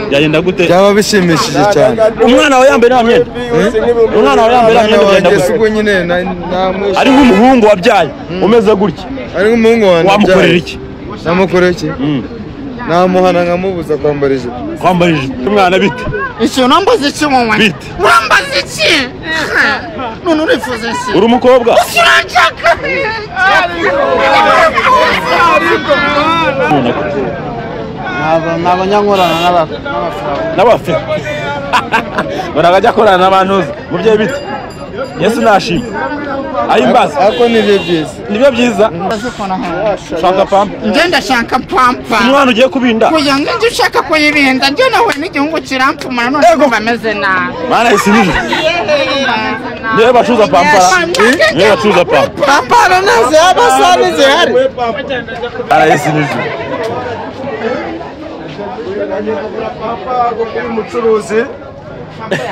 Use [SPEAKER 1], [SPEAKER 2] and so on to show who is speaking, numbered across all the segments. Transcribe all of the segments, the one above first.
[SPEAKER 1] byagenda gute
[SPEAKER 2] byaba bishimishije cyane
[SPEAKER 1] umwana wawe yambaye nta myenda umwana wawe yambaye nta myenda byagenda gute
[SPEAKER 2] ubwo nyine
[SPEAKER 1] ari nk'umuhungu wabyaye umeze gutya
[SPEAKER 2] ari nk'umuhungu wanjye
[SPEAKER 1] wamukorera iki
[SPEAKER 2] namukorera iki namuhana nkamubuza kwambara ijipo
[SPEAKER 1] umwana bite
[SPEAKER 3] icyo nambaze iki wowe
[SPEAKER 1] bite
[SPEAKER 3] urambaze iki none urifuza iki
[SPEAKER 1] uri umukobwa
[SPEAKER 3] uranshaka
[SPEAKER 2] n'abanyankorana
[SPEAKER 1] n'abafe barajya korana n'abantu mubyeyi bite Yesu nashimye ayimbaza
[SPEAKER 2] ariko nibyo byiza
[SPEAKER 1] shaka pampa
[SPEAKER 3] ngenda shaka pampa
[SPEAKER 1] umwana ugiye kubinda
[SPEAKER 3] kugira ngo njye ushaka kuyibinda njye nawe n'igihugu kirampfumura none kumva ameze nabi
[SPEAKER 1] mana isinije niwe bacuza pampara niwe bacuza
[SPEAKER 3] pampara nazo y'abasani zihari
[SPEAKER 1] arayisinije
[SPEAKER 2] umucuruzi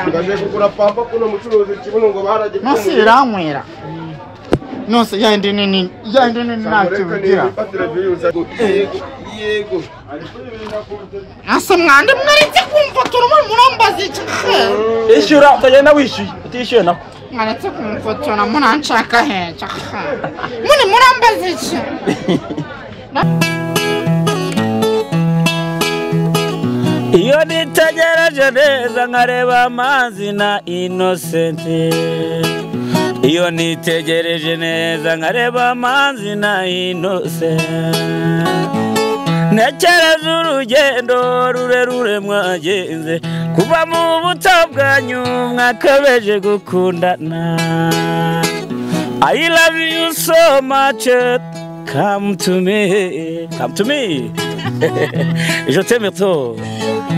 [SPEAKER 2] ngaje kugura pampa kuno mucuruzi kibuno ngo baraje
[SPEAKER 3] nose irankwira nose yandi nini ntacyo bigira
[SPEAKER 2] yego
[SPEAKER 3] asa mwande mwaretse kumva turimo murambaza iki
[SPEAKER 1] ishyura utagenda wishyuye utishyuye nako
[SPEAKER 3] mwaretse kumfotora munanshaka heja muni murambaza iki
[SPEAKER 4] iyo nitegereje neza nkareba amazi na Innocent iyo nitegereje neza nkareba amazi na Innocent ntekereza urugendo rurerure mwagenze kuva mu buto bwanyu mwakabeje gukundana I love you so much come to me je t'aime trop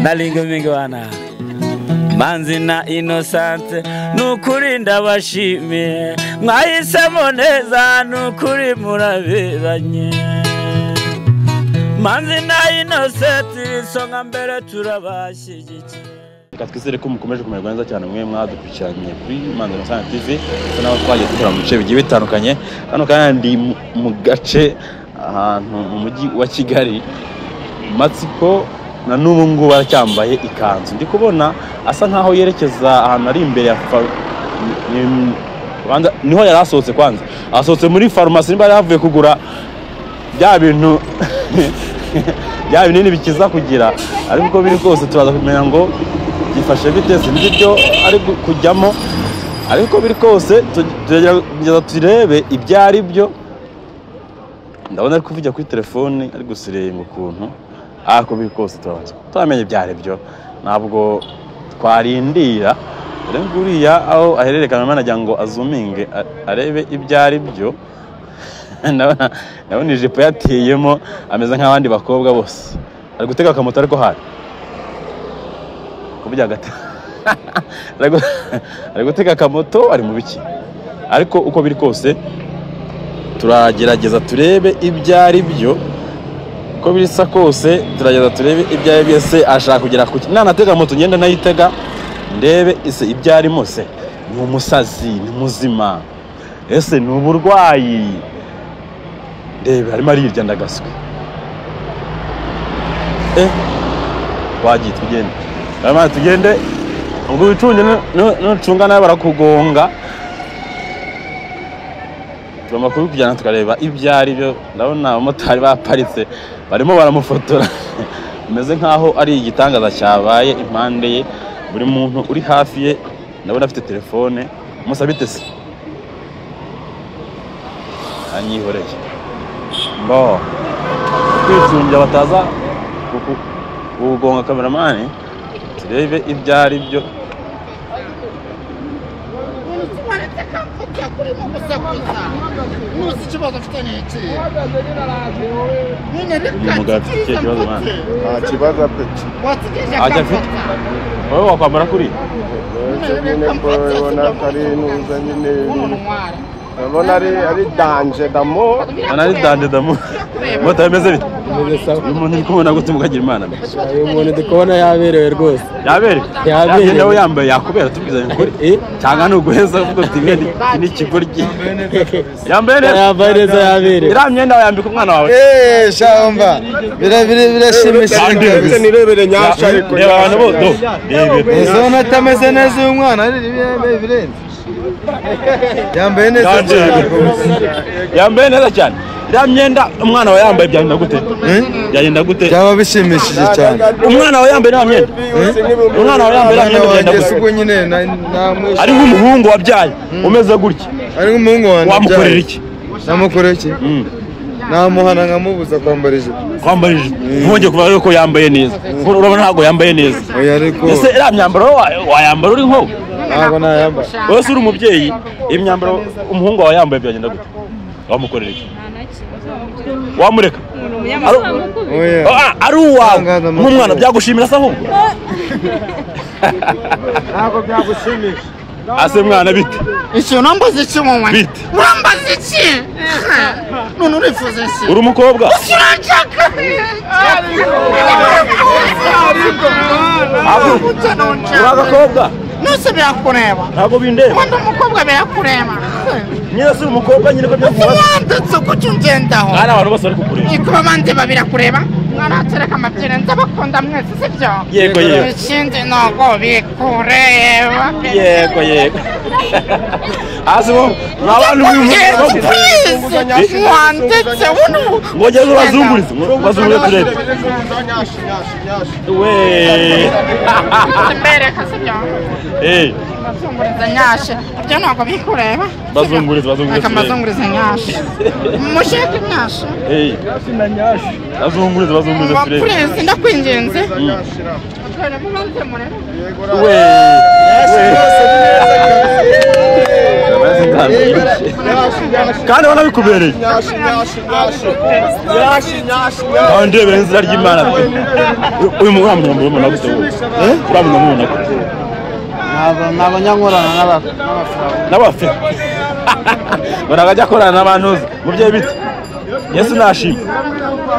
[SPEAKER 4] nalingo mingi wana manzi na Innocent nukuri ndabashimiye mwahisemo neza nukuri muraberanye manzi na Innocent songa mbere turabashyigikiye
[SPEAKER 1] twizere ko mukomeje kumererwa neza cyane mwe mwadukurikiranye kuri Manzi Innocent TV n'abo twagiye dukora mu bice bigiye bitandukanye hano kandi mu gace ahantu mu mujyi wa Kigali Matsiko na n'ubu ngubu baracyambaye ikanzu ndi kubona asa nkaho yerekeza ahantu ari imbere ya niho yari asohotse kwanza asohotse muri farumasi niba yari yavuye kugura bya bintu bya binini bikiza kugira ariko uko biri kose turaza kumenya ngo gifashe bite sinzi byo ari kujyamo ariko biri kose tugerageza turebe ibyo ari byo ndabona ari kuvugira kuri telefone ari gusirenga ukuntu ako biri kose turamenye ibyo ari byo ntabwo twarindira rero nguriya aho ahererekana managira ngo azuminge arebe ibyo ari byo ndabona ijipo yateyemo ameze nk'abandi bakobwa bose ari gutega akamoto ariko hari kubijya gata ari gutega akamoto ari mu biki ariko uko biri kose turagerageza turebe ibyo ari byo uko bisa kose turagerageza turebe ibyo ari byo se ashaka kugera ku nanatega moto ngenda nayitega ndebe ise ibyo arimo se ni umusazi ni muzima ese ni uburwayi ndebe harimo arirya ndagaswe wagiye tugende ubwo wicunge nucunga nawe barakugonga tugomba kubikujyana tukareba ibyo ari byo ndabona abamotari baparitse barimo baramufotora bimeze nkaho ari igitangaza cyabaye impande ye buri muntu uri hafi ye ndabona afite telefone musabite se anyihoreye mbo kwicungira bataza kugonga kameramani turebe ibyo ari byo umugabo afite ikihe kibazo mwana
[SPEAKER 2] nta kibazo apeti
[SPEAKER 1] ajya afite wowe wakwambara kuri
[SPEAKER 2] nyine ko ubona ko ari nuza nyine Ndabona ari danje damo.
[SPEAKER 1] Ari danje damo. Moto yameze bite? Umuntu uri kubona gute mukagira Imana.
[SPEAKER 5] Uyu muntu ndikubona yaberewe rwose.
[SPEAKER 1] Yaberewe nawe yambaye yakubera tubwizanye ukuri. Cyangwa no guheza uvuga uti ni ikigoryi. Yambaye
[SPEAKER 5] neza yaberewe.
[SPEAKER 1] Ira myenda yambika umwana wawe.
[SPEAKER 5] Shamba. Birashimishije.
[SPEAKER 2] Nirebere nyasha ariko.
[SPEAKER 1] Reba abantu bo do.
[SPEAKER 5] Uzona atameze neza uyu mwana ari birenze. Yambaye neza cyane.
[SPEAKER 1] Yambaye neza cyane. Ira myenda umwana wawe yambaye byagenda gute? Byagenda gute?
[SPEAKER 5] Byaba bishimishije cyane.
[SPEAKER 1] Umwana wawe yambaye nta myenda. Umwana wawe yambaye nta myenda byagenda gute?
[SPEAKER 5] Ubwo nyine namwishe.
[SPEAKER 1] Ari nk'umuhungu wabyaye umeze gutya.
[SPEAKER 5] Ari nk'umuhungu wanjye.
[SPEAKER 1] Wamukorera iki?
[SPEAKER 5] Namukorera iki? Namuhana nkamubuza kwambara ijipo.
[SPEAKER 1] Kwambara ijipo. Nkongeye kuvuga ko yambaye neza. Urabona ntabwo yambaye neza.
[SPEAKER 5] Oya ariko.
[SPEAKER 1] Ese ira myambaro wayambara uri nko?
[SPEAKER 5] Ntabwo nayambara.
[SPEAKER 1] Wese uri umubyeyi imyambaro umuhungu wawe yambaye byagenda gute? Wamukorera iki? Wamureka? Ari uwawe nk'umwana byagushimira se ahubwo?
[SPEAKER 5] Ntabwo byagushimisha.
[SPEAKER 1] Ase mwana bite?
[SPEAKER 3] Icyo nambaze iki wowe?
[SPEAKER 1] Bite?
[SPEAKER 3] Urambaze iki? None urifuza iki?
[SPEAKER 1] Uri umukobwa?
[SPEAKER 3] Uranshaka.
[SPEAKER 1] Uri agakobwa?
[SPEAKER 3] Nose birakureba.
[SPEAKER 1] Ntabwo bindeba.
[SPEAKER 3] Wanda umukobwa birakureba.
[SPEAKER 1] Nyine si umukobwa nyine ko byakubaza.
[SPEAKER 3] Wanditse kuki ungendaho?
[SPEAKER 1] Hari abantu bose bari kukureba.
[SPEAKER 3] Ikuba bande babirakureba? Mwana atereka amabyere ndabakunda mwese sibyo?
[SPEAKER 1] Yego.
[SPEAKER 3] Ikindi ntabwo bikureba.
[SPEAKER 1] Yego. Azimo abantu
[SPEAKER 3] wanditse wuno.
[SPEAKER 1] Ngogeze bazungurize turebe. We.
[SPEAKER 3] Mbereka sibyo? Bazunguriza nyashe. Ibyo ntabwo bikureba.
[SPEAKER 1] Bazungurize.
[SPEAKER 3] Akamazunguriza nyashe. Musheke nyashe.
[SPEAKER 1] Sina nyashe. Bazungurize turebe.
[SPEAKER 3] Prince ndakwinginze.
[SPEAKER 1] We. Kandi wana bikubereye. Kandi benzira ry'Imana. Uyu muramwe mubona gute wowe? Uramwe mubona gute?
[SPEAKER 5] Nabanyangorana
[SPEAKER 1] N'abafe. Baragajya korana n'abantu mubye bite? Yesu nashimye.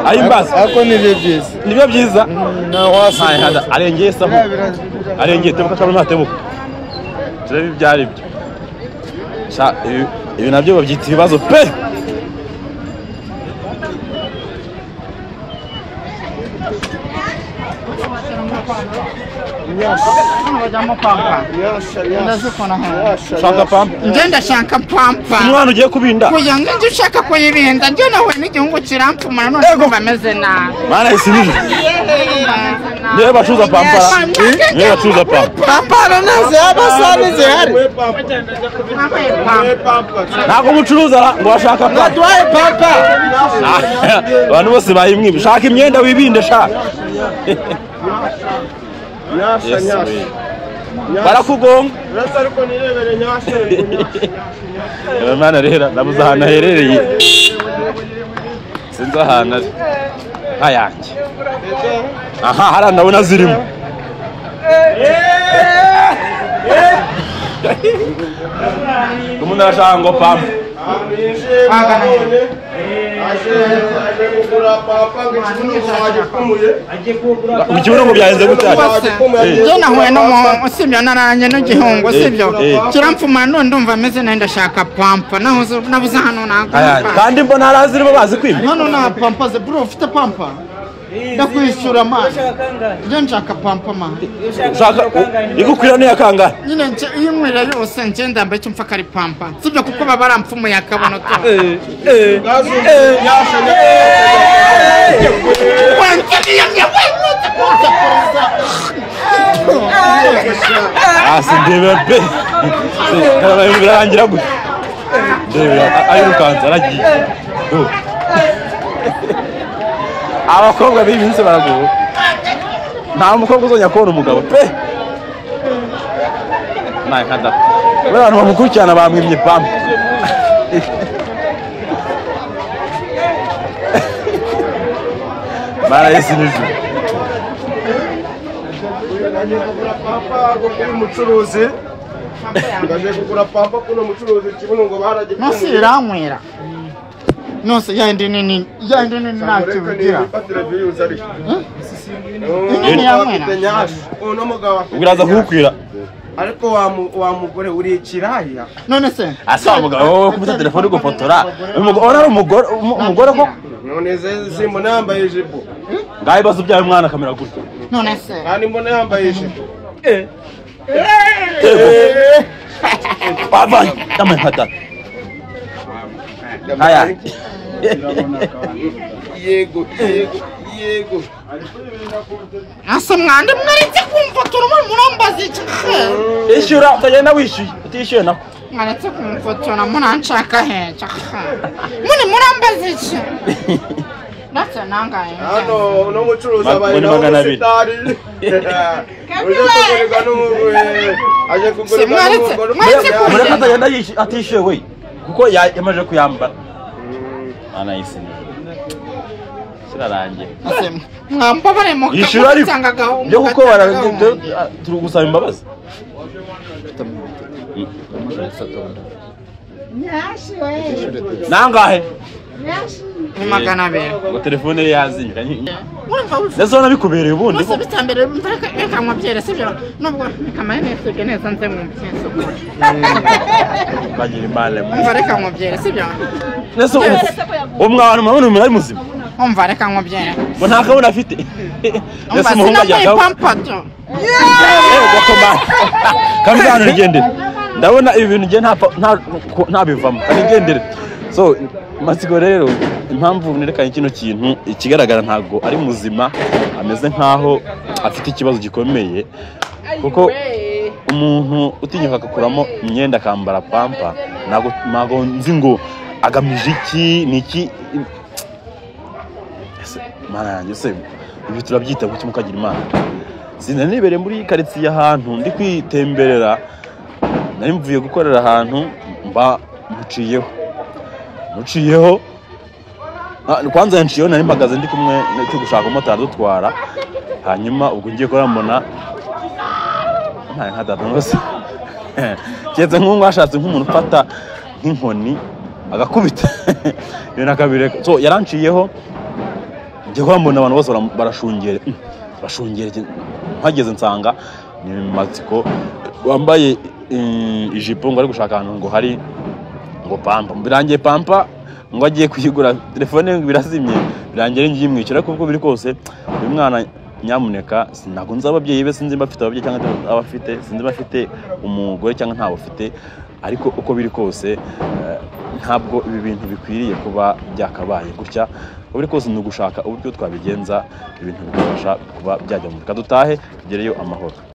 [SPEAKER 1] Ayimbaza.
[SPEAKER 5] Ako nibyo byiza.
[SPEAKER 1] Nibyo byiza.
[SPEAKER 5] Na wasi.
[SPEAKER 1] Arengeye saho. Arengeye tebuka kabona tebuka. Turebe byari byo. Sha ibi nabyo babyita ibibazo pe. Shaka pampa.
[SPEAKER 3] Ngenda shaka pampa.
[SPEAKER 1] Umwana ugiye kubinda.
[SPEAKER 3] Kuya ngende ushaka kuyibinda njye nawe n'igihugu kirampfumana none bameze nabi.
[SPEAKER 1] Mana isinije. Niwe bacuza pampa. Niwe bacuza pampa.
[SPEAKER 5] Pampa naze abasanize hari.
[SPEAKER 1] Ntabwo mucuruza ngo washaka pampa.
[SPEAKER 5] Natwaye pampa.
[SPEAKER 1] Abantu bose bayimwiba. Shaka imyenda wibinde shaka.
[SPEAKER 2] Nyasha.
[SPEAKER 1] Barakugonga.
[SPEAKER 2] Rasa ariko nirebere nyasha.
[SPEAKER 1] Mana rero nabuze ahantu aherereye. Sinzi ahantu ari. Hayange. Aha hara ndabona zirimo. Umuntu arashaka ngo pampa. Ikibuno ngo byahenze gutya.
[SPEAKER 3] Njye nahuye no sibyo naranye n'igihungu sibyo. Kirampfumana none ndumva ameze nayo ndashaka pampa nabuze hano nako.
[SPEAKER 1] Kandi mbona harazirimo bazi kwiba.
[SPEAKER 3] Hano na pampa ze bro ufite pampa. Ndakwishyura man. Njye nshaka pampa man.
[SPEAKER 1] Ushaka igukwira ni yakanga.
[SPEAKER 3] Nyine iyo nkwira yose njye ndambaye cyo mfaka ari pampa. Sibyo kuko baba barampfumuye akabono to.
[SPEAKER 1] Ndebe pe. Birangira gute? Ndebe ayirukanza aragiye. Abakobwa b'ibinse baraguwe. Nta mukobwa uzonya kubona umugabo pe. Naye kada. Abantu bamukurikirana bamwimye pampa. Mara yesinije.
[SPEAKER 2] Pampa go kuri mucuruzi ngaje kugura pampa kuno mucuruzi kibuno ngo baragipfuye
[SPEAKER 3] nose iranywera nose yandi nini ntacyo bigira inini yanywera
[SPEAKER 2] uno mugabo
[SPEAKER 1] ubiraza kukwira
[SPEAKER 2] ariko wa mugore uri ikiraya
[SPEAKER 3] none se
[SPEAKER 1] asa mugabo kubita telefone gufotora umugore ko
[SPEAKER 2] none se mbona yambaye ijipo
[SPEAKER 1] ngaye bazo byawe mwana kamera gutya
[SPEAKER 3] none se
[SPEAKER 2] kandi mbona yambaye ijipo
[SPEAKER 1] baba tamam hata haya
[SPEAKER 2] yego
[SPEAKER 3] asa mwande mwaretse kumfotora murambaza iki
[SPEAKER 1] ishyura utagenda wishyuye utishyuye nako
[SPEAKER 3] mwaretse kumfotora munanshaka heca muni murambaza iki natse nangaye
[SPEAKER 2] hano no mucuruzi abaye
[SPEAKER 1] no
[SPEAKER 2] sitari uje kugurika n'umugore aje kugurika n'umugore
[SPEAKER 1] mureka atagenda atishyuye we kuko yamaze kuyambara anayisi kirarangiye
[SPEAKER 3] mwambabare mu
[SPEAKER 1] yishyura ariko byo kuko turi gusaba imbabazi nangahe
[SPEAKER 3] ni magana abiri
[SPEAKER 1] ngo telefone ye yazimye ndetse nabikubereye ubundi
[SPEAKER 3] bose bitambere reka mwabyere sibyo nubwo kamaye nese neza nze mu nsoko
[SPEAKER 1] bagira imana
[SPEAKER 3] umva reka mwabyere sibyo
[SPEAKER 1] ndetse umwana mabone muri muzima
[SPEAKER 3] umva reka mwabyere
[SPEAKER 1] ngo nta kabona afite ndetse umuhungu ajya gaho
[SPEAKER 3] pampato
[SPEAKER 1] kamizana rigende ndabona ibi bintu ngiye nta bivamo kanigendere so matsiko rero impamvu nerekanye kino kintu ikigaragara ntago ari muzima ameze nkaho afite ikibazo gikomeye kuko umuntu utinyuka akakuramo imyenda akambara pampa ntago nzi ngo agamije iki niki mana yanjye se ibi turabyita guki mukagira imana sinanibereye muri karitsiye ahantu ndi kwitemberera nari mvuye gukorera ahantu mba muciyeho kwanza yanciyeho nari mpagaze ndi kumwe cyo gushaka umumotari dutwara hanyuma ubwo ngiye kurambona nta data rwose ketse nk'umwe ashatse nk'umuntu ufata nk'inkoni agakubita iyo nakabire so yaranciyeho ngiye kurambona abantu bose barashungere mpageze nsanga ni matsiko wambaye ijipo ngo ari gushaka ahantu ngo hari ngo pampa birangiye pampa ngo agiye kuyigura telefone birazimye birangiye ngiye mwicara kuko biri kose uyu mwana nyamuneka sinagunza ababyeyi be sinzi bafite ababyeyi cyangwa abafite sinzi bafite umugore cyangwa ntawo ufite ariko uko biri kose ntabwo ibi bintu bikwiriye kuba byakabaye gutya uko biri kose ni ugushaka uburyo twabigenza ibintu bikabasha kuba byajya mu kadutahe tugereyo amahoro.